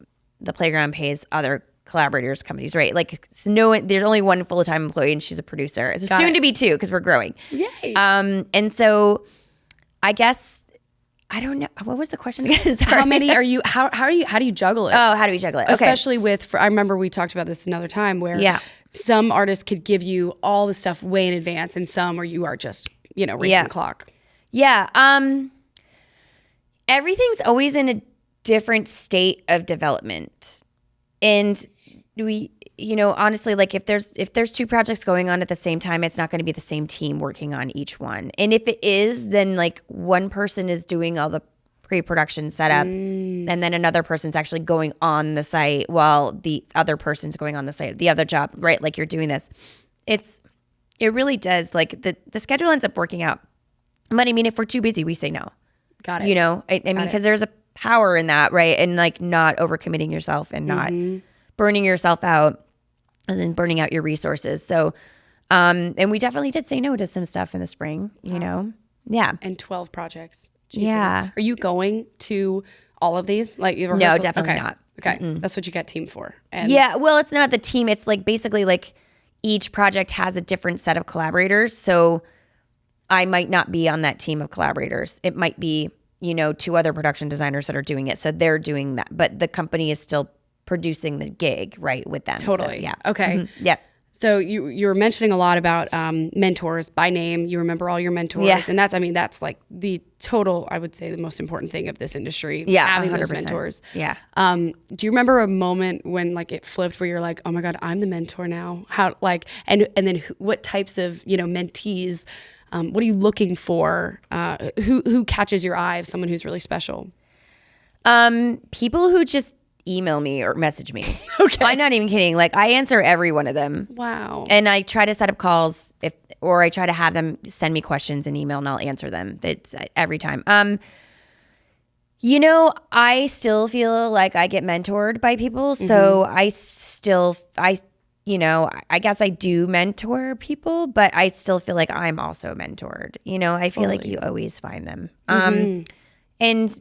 the playground pays other collaborators, companies, right? Like there's only one full-time employee, and she's a producer. So soon to be two, because we're growing. Yay. And so I guess, I don't know. What was the question again? Sorry. How many are you, how do you juggle it? Oh, how do we juggle it? Okay. Especially I remember we talked about this another time where some artists could give you all the stuff way in advance, and some where you are just, racing the clock. Yeah. Everything's always in a different state of development. And we, honestly, like if there's two projects going on at the same time, it's not going to be the same team working on each one. And if it is, then like one person is doing all the pre-production setup, and then another person's actually going on the site while the other person's going on the site, the other job, right? Like you're doing this. It really does. Like the schedule ends up working out. But I mean, if we're too busy, we say no. Got it. I mean, because there's a power in that, right? And like not overcommitting yourself and not burning yourself out, as in burning out your resources. So, and we definitely did say no to some stuff in the spring, you know? Yeah. And 12 projects. Jesus. Yeah. Are you going to all of these? Like No, definitely not. Okay. That's what you got team for. And yeah. Well, it's not the team. It's like basically like each project has a different set of collaborators. So I might not be on that team of collaborators. It might be, two other production designers that are doing it. So they're doing that, but the company is still producing the gig, right, with them. Totally. So, yeah. Okay. Yeah. So you were mentioning a lot about mentors by name. You remember all your mentors. Yeah. And that's like the total, I would say, the most important thing of this industry. Yeah. Having 100%. those mentors. Yeah. Do you remember a moment when like it flipped where you're like, oh my God, I'm the mentor now? How like, and then what types of, mentees, what are you looking for? Who catches your eye of someone who's really special? People who just email me or message me. Okay. I'm not even kidding. Like I answer every one of them. Wow. And I try to set up calls or I try to have them send me questions in email and I'll answer them. It's every time. I still feel like I get mentored by people. So I guess I do mentor people, but I still feel like I'm also mentored. I feel like you always find them. And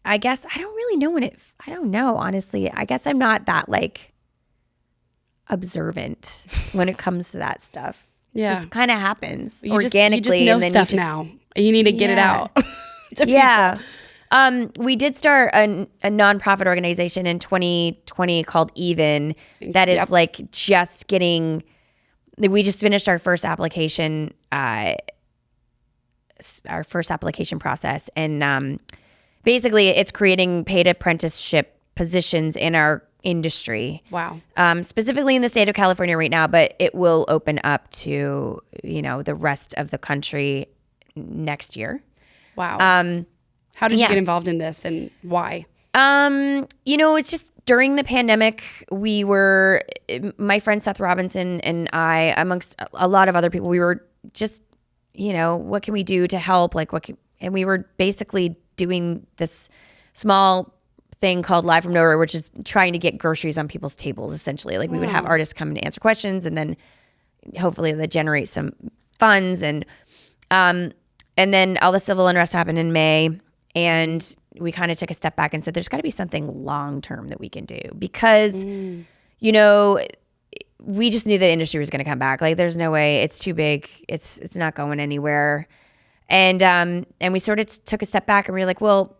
I guess I don't really know I don't know, honestly. I guess I'm not that like observant when it comes to that stuff. Yeah. It just kind of happens You organically. just know and then stuff now. You need to get it out. Yeah. We did start a nonprofit organization in 2020 called Even that is like just getting, we just finished our first application process. And basically it's creating paid apprenticeship positions in our industry. Wow. Specifically in the state of California right now, but it will open up to, the rest of the country next year. Wow. How did you get involved in this and why? It's just during the pandemic, my friend Seth Robinson and I, amongst a lot of other people, we were just, what can we do to help? And we were basically doing this small thing called Live from Nowhere, which is trying to get groceries on people's tables, essentially. Like we would have artists come and answer questions, and then hopefully they generate some funds. And then all the civil unrest happened in May. And we kind of took a step back and said, there's got to be something long-term that we can do because, you know, we just knew the industry was going to come back. Like, there's no way, it's too big. It's not going anywhere. And we sort of took a step back and we were like, well,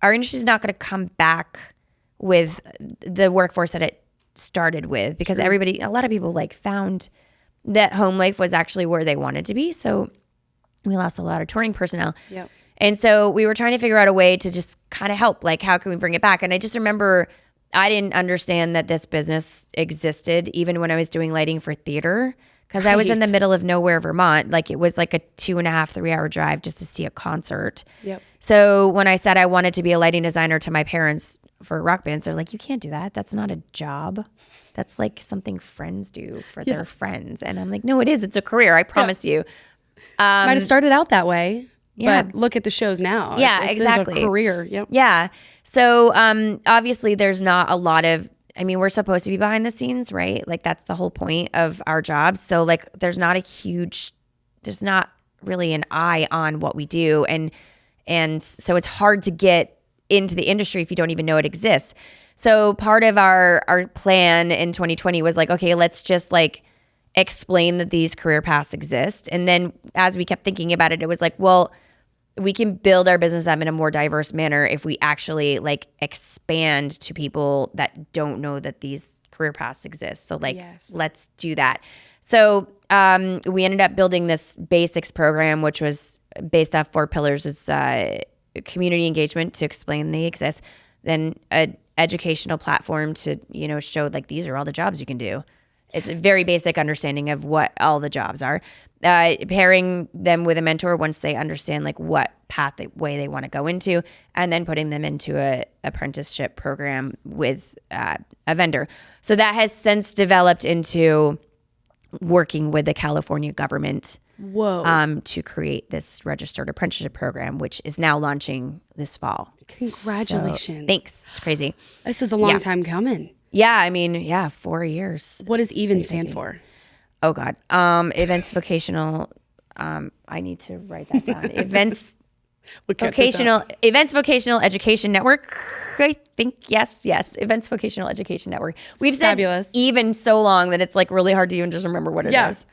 our industry is not going to come back with the workforce that it started with because a lot of people like found that home life was actually where they wanted to be. So we lost a lot of touring personnel. Yep. And so we were trying to figure out a way to just kind of help, like how can we bring it back? And I just remember I didn't understand that this business existed even when I was doing lighting for theater because I was in the middle of nowhere, Vermont. Like it was like a 2.5, 3 hour drive just to see a concert. Yep. So when I said I wanted to be a lighting designer to my parents for rock bands, they're like, you can't do that. That's not a job. That's like something friends do for their friends. And I'm like, no, it is. It's a career. I promise you. Might have started out that way. Yeah. But look at the shows now. Yeah, it's exactly. a career. Yep. Yeah. So obviously there's not a lot of, I mean, we're supposed to be behind the scenes, right? Like that's the whole point of our jobs. So like there's not really an eye on what we do. And so it's hard to get into the industry if you don't even know it exists. So part of our plan in 2020 was like, okay, let's just like explain that these career paths exist. And then as we kept thinking about it, it was like, well, we can build our business up in a more diverse manner if we actually like expand to people that don't know that these career paths exist. So like, let's do that. So we ended up building this basics program, which was based off 4 pillars. It's community engagement to explain they exist, then an educational platform to, you know, show like these are all the jobs you can do. It's a very basic understanding of what all the jobs are. Pairing them with a mentor once they understand like what way they want to go into, and then putting them into a apprenticeship program with a vendor. So that has since developed into working with the California government to create this registered apprenticeship program, which is now launching this fall. Congratulations. So, thanks. It's crazy. This is a long time coming. Yeah, I mean, 4 years. What does EVEN stand for? Oh God, Events Vocational. I need to write that down. Events Vocational Education Network. I think yes. Events Vocational Education Network. We've said Fabulous. EVEN so long that it's like really hard to even just remember what it is.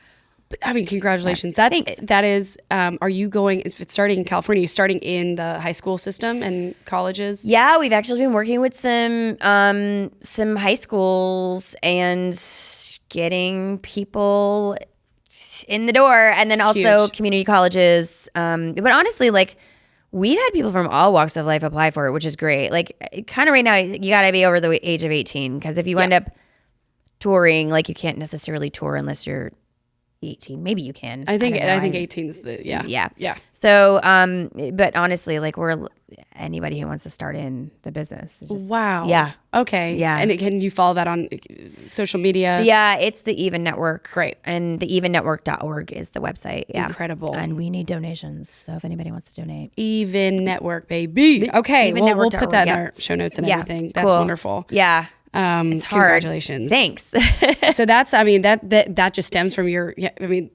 But, I mean, congratulations. Thanks. That is. Are you going? If it's starting in California, you're starting in the high school system and colleges. Yeah, we've actually been working with some high schools and getting people in the door, and then also huge. Community colleges. But honestly, like we've had people from all walks of life apply for it, which is great. Like kind of right now, you got to be over the age of 18 because if you end up touring, like you can't necessarily tour unless you're 18. Maybe you can. I think 18 is the yeah. So but honestly, like we're anybody who wants to start in the business. Just, wow. Yeah. Okay. Yeah. And can you follow that on social media? Yeah, it's the EVEN Network. Great. And the evennetwork.org is the website. Yeah. Incredible. And we need donations. So if anybody wants to donate. EVEN Network, baby. Okay. Well, we'll put that in our show notes and everything. That's wonderful. Yeah. It's hard. Congratulations. Thanks. So that's, I mean, that just stems from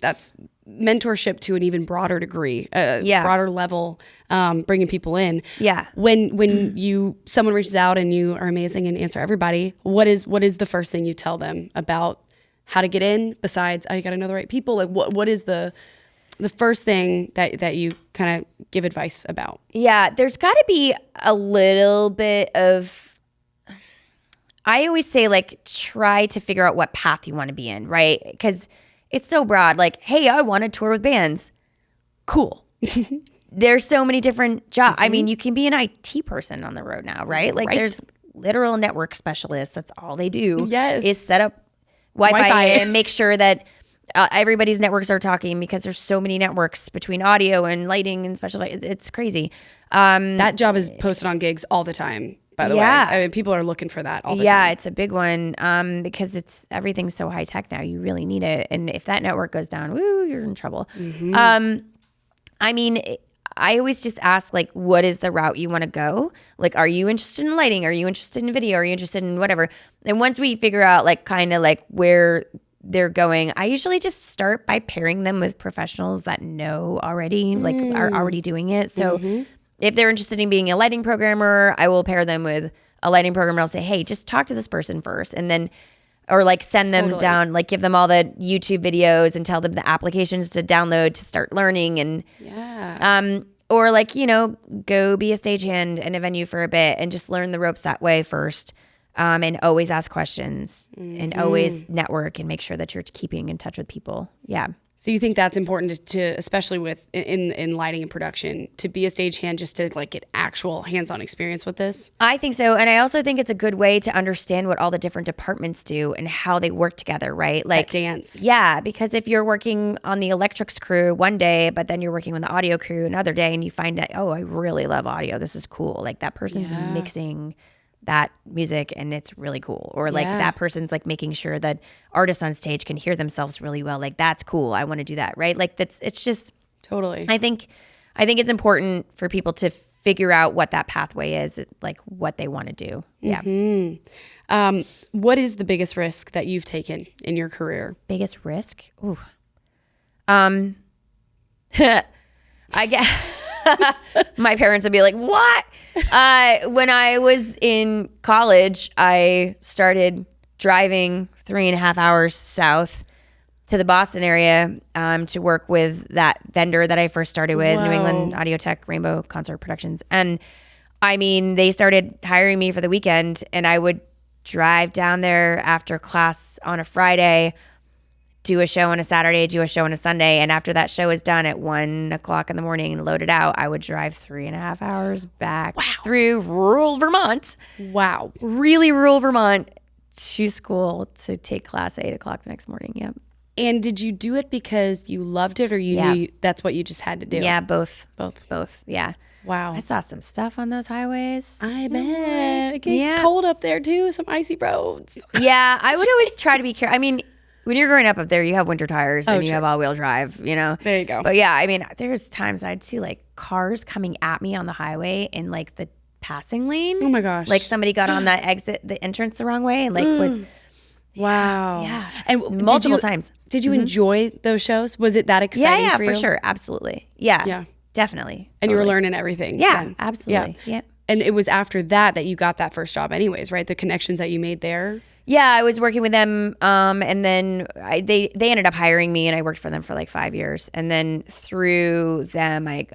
that's mentorship to an even broader degree, broader level, bringing people in. Yeah. When someone reaches out and you are amazing and answer everybody, what is the first thing you tell them about how to get in besides, you got to know the right people? Like what is the first thing that you kind of give advice about? Yeah. There's got to be a little bit of, I always say like try to figure out what path you want to be in, right? Because it's so broad. Like, hey, I want to tour with bands. Cool. There's so many different jobs. I mean, you can be an IT person on the road now, right? Like there's literal network specialists. That's all they do. Yes. Is set up Wi-Fi and make sure that everybody's networks are talking because there's so many networks between audio and lighting and special. It's crazy. That job is posted on gigs all the time. By the way, I mean, people are looking for that all the time. Yeah, it's a big one because everything's so high tech now. You really need it, and if that network goes down, you're in trouble. Mm-hmm. I mean, I always just ask like, what is the route you want to go? Like, are you interested in lighting? Are you interested in video? Are you interested in whatever? And once we figure out like kind of like where they're going, I usually just start by pairing them with professionals that know already, like are already doing it. So. if they're interested in being a lighting programmer, I will pair them with a lighting programmer. I'll say, hey, just talk to this person first. And then, or like send them down, like give them all the YouTube videos and tell them the applications to download to start learning. And, or like, you know, go be a stagehand in a venue for a bit and just learn the ropes that way first. And always ask questions and always network and make sure that you're keeping in touch with people. Yeah. So you think that's important to especially with in lighting and production, to be a stagehand, just to like get actual hands-on experience with this? I think so. And I also think it's a good way to understand what all the different departments do and how they work together, right? Like dance. Yeah, because if you're working on the electrics crew one day, but then you're working with the audio crew another day and you find that, oh, I really love audio. This is cool. Like that person's mixing that music and it's really cool. Or like that person's like making sure that artists on stage can hear themselves really well. Like that's cool. I want to do that, right? Like it's just totally. I think it's important for people to figure out what that pathway is, like what they want to do. Yeah. What is the biggest risk that you've taken in your career? Biggest risk? Ooh. I guess my parents would be like, what? When I was in college, I started driving 3.5 hours south to the Boston area to work with that vendor that I first started with, New England Audio Tech Rainbow Concert Productions. And I mean, they started hiring me for the weekend, and I would drive down there after class on a Friday, do a show on a Saturday, do a show on a Sunday. And after that show is done at 1:00 in the morning and loaded out, I would drive 3.5 hours back through rural Vermont. Wow. Really rural Vermont to school to take class at 8:00 the next morning. Yep. And did you do it because you loved it, or you knew that's what you just had to do? Yeah, both. Yeah. Wow. I saw some stuff on those highways. I bet. It gets cold up there too, some icy roads. Yeah, I would always try to be careful. I mean, when you're growing up there, you have winter tires and you have all-wheel drive, you know? There you go. But yeah, I mean, there's times I'd see like cars coming at me on the highway in like the passing lane. Oh my gosh. Like somebody got on the entrance the wrong way and like was... Wow. Yeah. And multiple times. Did you enjoy those shows? Was it that exciting for you? Yeah, for sure. Absolutely. Yeah. Yeah. Definitely. And you were learning everything. Yeah, then. absolutely. Yeah. Yep. And it was after that you got that first job anyways, right? The connections that you made there. Yeah, I was working with them, and then they ended up hiring me, and I worked for them for like 5 years. And then through them, I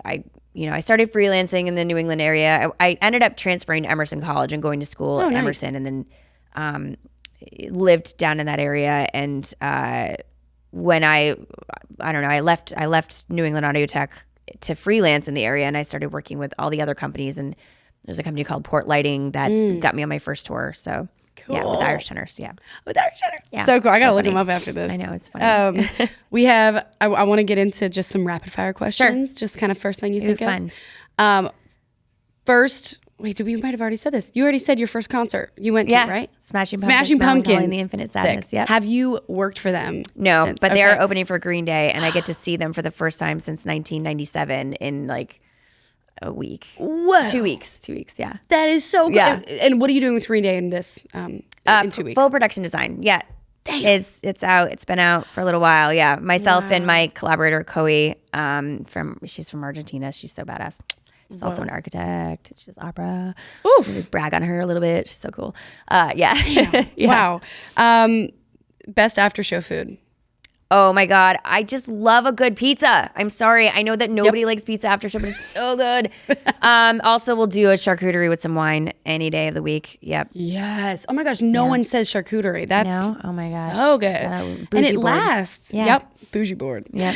started freelancing in the New England area. I ended up transferring to Emerson College and going to school at Emerson, and then lived down in that area. And when I left New England Audio Tech to freelance in the area, and I started working with all the other companies. And there's a company called Port Lighting that got me on my first tour. So. Cool. Yeah, with Irish tenors. Yeah, with Irish tenors. Yeah, so cool. I gotta look them up after this. I know, it's funny. We have. I want to get into just some rapid fire questions. Sure. Just kind of first thing you think of. Fun. First, wait, we might have already said this. You already said your first concert you went to, right? Smashing Pumpkins. And the Infinite Sadness. Yeah. Have you worked for them? No, but they are opening for Green Day, and I get to see them for the first time since 1997 in like a week. Whoa. 2 weeks. 2 weeks, yeah. That is so good. Yeah. And what are you doing with Green Day in this in 2 weeks? Full production design. Yeah. Damn. It's out. It's been out for a little while. Yeah. Myself and my collaborator, Coe, she's from Argentina. She's so badass. She's also an architect. She does opera. Oof. We brag on her a little bit. She's so cool. Yeah. Wow. Best after show food. Oh my God. I just love a good pizza. I'm sorry. I know that nobody likes pizza after show, but it's so good. Also, we'll do a charcuterie with some wine any day of the week. Yep. Yes. Oh my gosh. No one says charcuterie. That's oh my gosh. So good. And it board. Lasts. Yeah. Yep. Bougie board. Yep.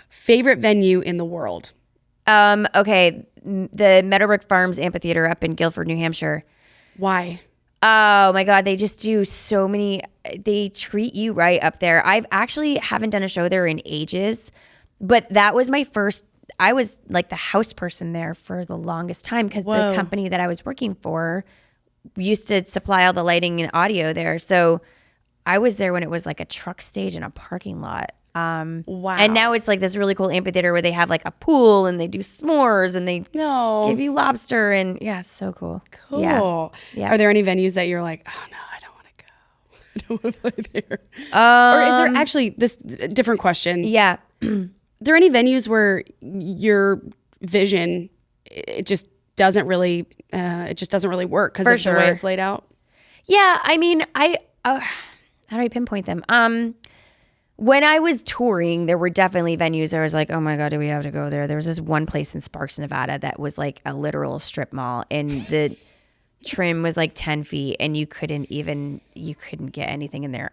Favorite venue in the world? Okay. The Meadowbrook Farms Amphitheater up in Guilford, New Hampshire. Why? Oh my God, they just do so many, they treat you right up there. I've actually haven't done a show there in ages, but that was my first, I was like the house person there for the longest time because the company that I was working for used to supply all the lighting and audio there. So I was there when it was like a truck stage in a parking lot. Wow. And now it's like this really cool amphitheater where they have like a pool and they do s'mores and they give you lobster and it's so cool. Cool. Yeah. Are there any venues that you're like, oh no, I don't want to go. I don't want to play there. Or is there actually this different question? Yeah. Are there any venues where your vision it just doesn't really work because of the way it's laid out? Yeah, I mean, how do I pinpoint them? When I was touring, there were definitely venues that I was like, oh my God, do we have to go there? There was this one place in Sparks, Nevada that was like a literal strip mall, and the trim was like 10 feet, and you couldn't get anything in there.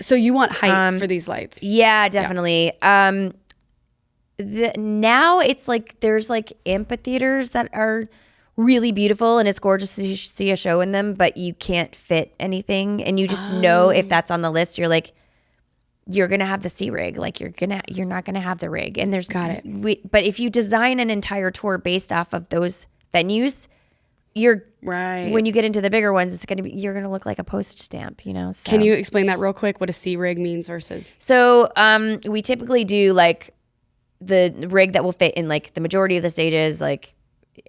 So you want height for these lights? Yeah, definitely. Yeah. Now it's like there's like amphitheaters that are really beautiful, and it's gorgeous to see a show in them, but you can't fit anything, and you just know if that's on the list, you're like, you're gonna have the C rig, like you're not gonna have the rig, and there's but if you design an entire tour based off of those venues, you're right. When you get into the bigger ones, you're gonna look like a postage stamp, you know. So. Can you explain that real quick? What a C rig means versus? So we typically do like the rig that will fit in like the majority of the stages, like,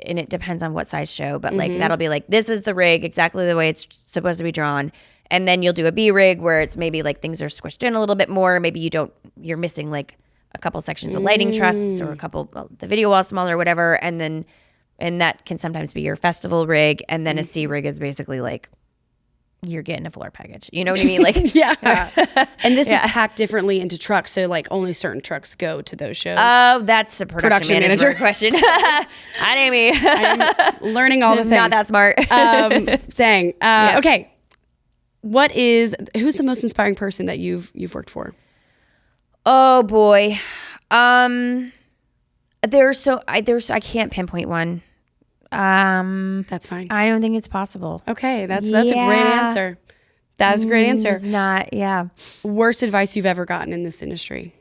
and it depends on what size show, but like that'll be like, this is the rig exactly the way it's supposed to be drawn. And then you'll do a B rig where it's maybe like things are squished in a little bit more. Maybe you're missing like a couple sections of lighting trusses or a couple, the video wall smaller or whatever. And that can sometimes be your festival rig. And then a C rig is basically like, you're getting a floor package. You know what I mean? Like, yeah. And this is packed differently into trucks. So like only certain trucks go to those shows. Oh, that's a production manager question. Hi, Amy. I'm learning all the things. Not that smart. Dang. Okay. Who's the most inspiring person that you've worked for? Oh boy. I can't pinpoint one. That's fine. I don't think it's possible. Okay, that's a great answer. That's a great answer. It's not, yeah. Worst advice you've ever gotten in this industry?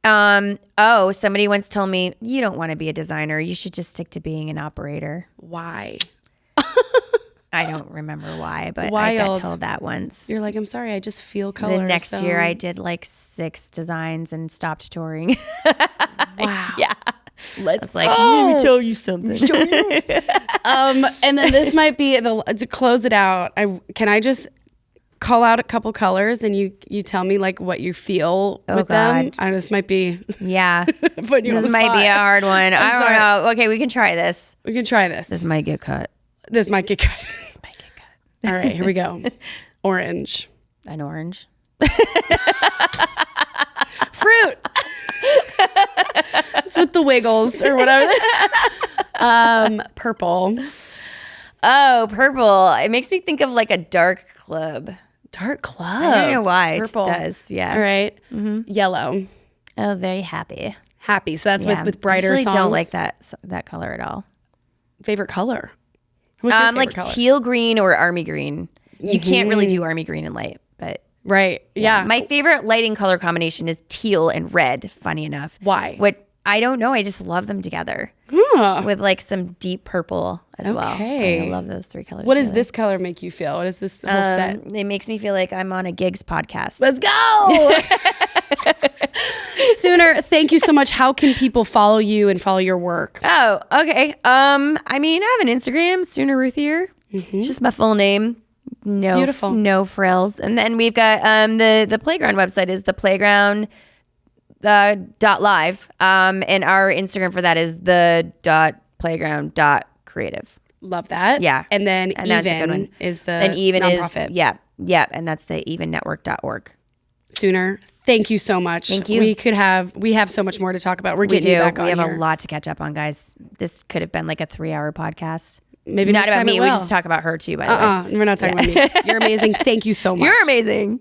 Somebody once told me, you don't want to be a designer. You should just stick to being an operator. Why? I don't remember why, but Wild. I got told that once. You're like, I'm sorry, I just feel color. The next year I did like 6 designs and stopped touring. Wow. Yeah. Let's like, let me tell you something. And then this might be to close it out. Can I just call out a couple colors and you tell me like what you feel with them? This might be this might be a hard one. I don't know. Okay, we can try this. This might get cut. All right, here we go. Orange. An orange. Fruit. It's with the wiggles or whatever. Purple. Oh, purple. It makes me think of like a dark club. Dark club. I don't know why. Purple. It just does. Yeah. All right. Yellow. Oh, very happy. Happy. So that's with brighter songs. I don't like that color at all. Favorite color? What's your favorite like color? teal green or army green. You can't really do army green and light, but right. Yeah. My favorite lighting color combination is teal and red, funny enough. Why? I don't know. I just love them together. With like some deep purple as well. I love those 3 colors. What does this color make you feel? What is this whole set? It makes me feel like I'm on a gigs podcast. Let's go. Sooner, thank you so much. How can people follow you and follow your work? Oh, okay. I mean, I have an Instagram, Sooner Routhier. It's just my full name. No, beautiful. No frills. And then we've got the Playground website is theplayground.live. And our Instagram for that is the.playground.creative. Love that. Yeah. And then that's a good one. Is the and even nonprofit. Yeah. And that's the evennetwork.org. Sooner, thank you so much. Thank you. We have so much more to talk about. We're getting you back on here. We have here. a lot to catch up on, guys. This could have been like a 3-hour podcast. Maybe not about me. We just talk about her too, by the way. We're not talking about me. You're amazing. Thank you so much. You're amazing.